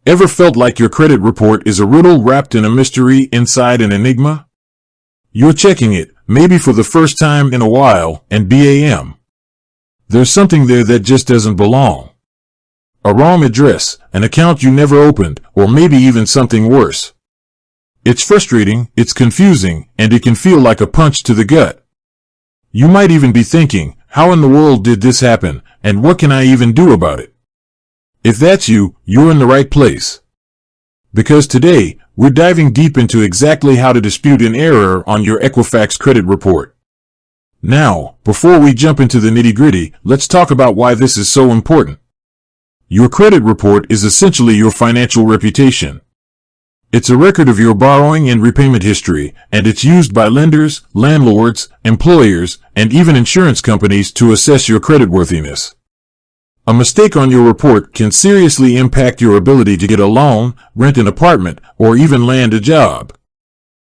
Ever felt like your credit report is a riddle wrapped in a mystery inside an enigma? You're checking it, maybe for the first time in a while, and bam! There's something there that just doesn't belong. A wrong address, an account you never opened, or maybe even something worse. It's frustrating, it's confusing, and it can feel like a punch to the gut. You might even be thinking, how in the world did this happen, and what can I even do about it? If that's you, you're in the right place. Because today, we're diving deep into exactly how to dispute an error on your Equifax credit report. Now, before we jump into the nitty-gritty, let's talk about why this is so important. Your credit report is essentially your financial reputation. It's a record of your borrowing and repayment history, and it's used by lenders, landlords, employers, and even insurance companies to assess your creditworthiness. A mistake on your report can seriously impact your ability to get a loan, rent an apartment, or even land a job.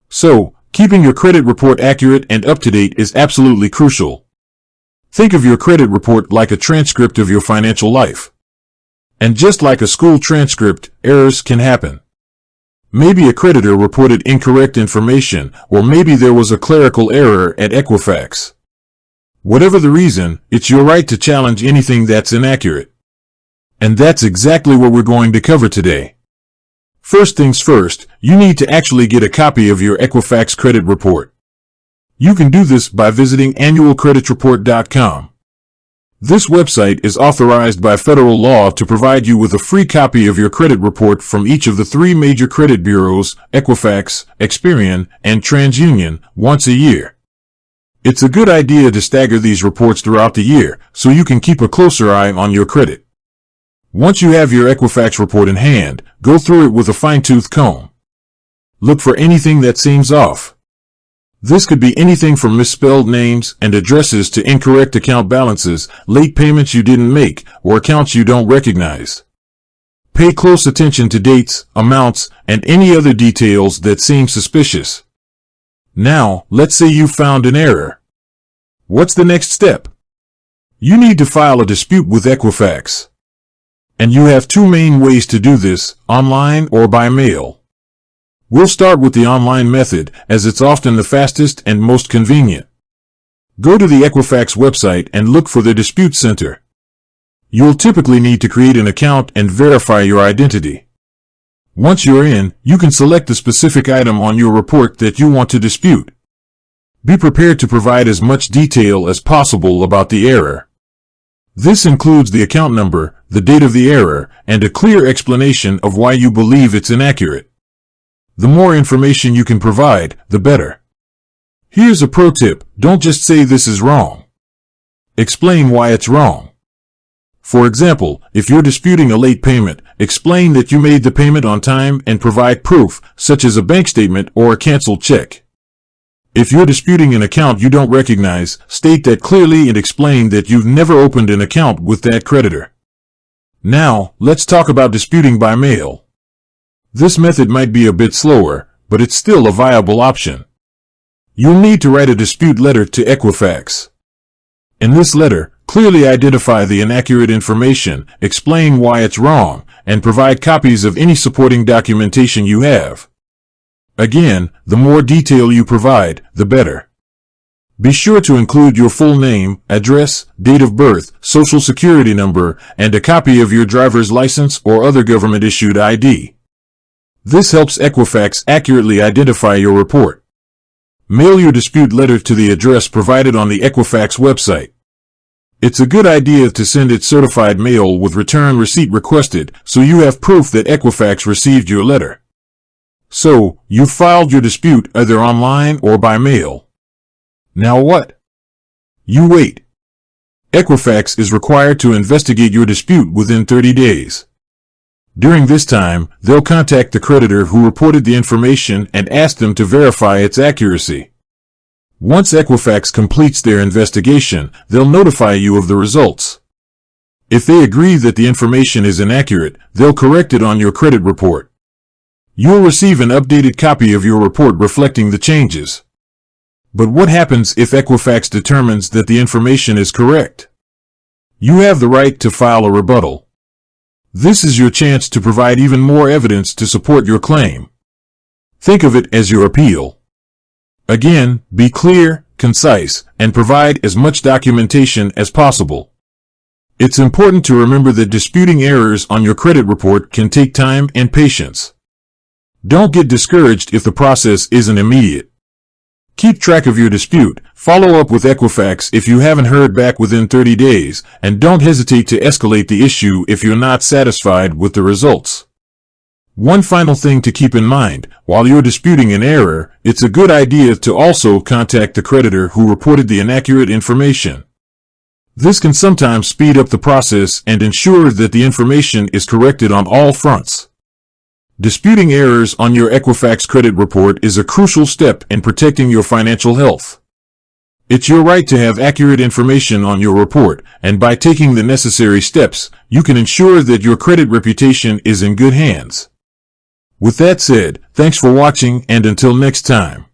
So, keeping your credit report accurate and up-to-date is absolutely crucial. Think of your credit report like a transcript of your financial life. And just like a school transcript, errors can happen. Maybe a creditor reported incorrect information, or maybe there was a clerical error at Equifax. Whatever the reason, it's your right to challenge anything that's inaccurate. And that's exactly what we're going to cover today. First things first, you need to actually get a copy of your Equifax credit report. You can do this by visiting annualcreditreport.com. This website is authorized by federal law to provide you with a free copy of your credit report from each of the three major credit bureaus, Equifax, Experian, and TransUnion, once a year. It's a good idea to stagger these reports throughout the year, so you can keep a closer eye on your credit. Once you have your Equifax report in hand, go through it with a fine-tooth comb. Look for anything that seems off. This could be anything from misspelled names and addresses to incorrect account balances, late payments you didn't make, or accounts you don't recognize. Pay close attention to dates, amounts, and any other details that seem suspicious. Now, let's say you found an error. What's the next step? You need to file a dispute with Equifax. And you have two main ways to do this, online or by mail. We'll start with the online method, as it's often the fastest and most convenient. Go to the Equifax website and look for the Dispute Center. You'll typically need to create an account and verify your identity. Once you're in, you can select the specific item on your report that you want to dispute. Be prepared to provide as much detail as possible about the error. This includes the account number, the date of the error, and a clear explanation of why you believe it's inaccurate. The more information you can provide, the better. Here's a pro tip: don't just say this is wrong. Explain why it's wrong. For example, if you're disputing a late payment, explain that you made the payment on time and provide proof, such as a bank statement or a canceled check. If you're disputing an account you don't recognize, state that clearly and explain that you've never opened an account with that creditor. Now, let's talk about disputing by mail. This method might be a bit slower, but it's still a viable option. You'll need to write a dispute letter to Equifax. In this letter, clearly identify the inaccurate information, explain why it's wrong, and provide copies of any supporting documentation you have. Again, the more detail you provide, the better. Be sure to include your full name, address, date of birth, social security number, and a copy of your driver's license or other government-issued ID. This helps Equifax accurately identify your report. Mail your dispute letter to the address provided on the Equifax website. It's a good idea to send it certified mail with return receipt requested, so you have proof that Equifax received your letter. So, you've filed your dispute either online or by mail. Now what? You wait. Equifax is required to investigate your dispute within 30 days. During this time, they'll contact the creditor who reported the information and ask them to verify its accuracy. Once Equifax completes their investigation, they'll notify you of the results. If they agree that the information is inaccurate, they'll correct it on your credit report. You'll receive an updated copy of your report reflecting the changes. But what happens if Equifax determines that the information is correct? You have the right to file a rebuttal. This is your chance to provide even more evidence to support your claim. Think of it as your appeal. Again, be clear, concise, and provide as much documentation as possible. It's important to remember that disputing errors on your credit report can take time and patience. Don't get discouraged if the process isn't immediate. Keep track of your dispute, follow up with Equifax if you haven't heard back within 30 days, and don't hesitate to escalate the issue if you're not satisfied with the results. One final thing to keep in mind, while you're disputing an error, it's a good idea to also contact the creditor who reported the inaccurate information. This can sometimes speed up the process and ensure that the information is corrected on all fronts. Disputing errors on your Equifax credit report is a crucial step in protecting your financial health. It's your right to have accurate information on your report, and by taking the necessary steps, you can ensure that your credit reputation is in good hands. With that said, thanks for watching, and until next time.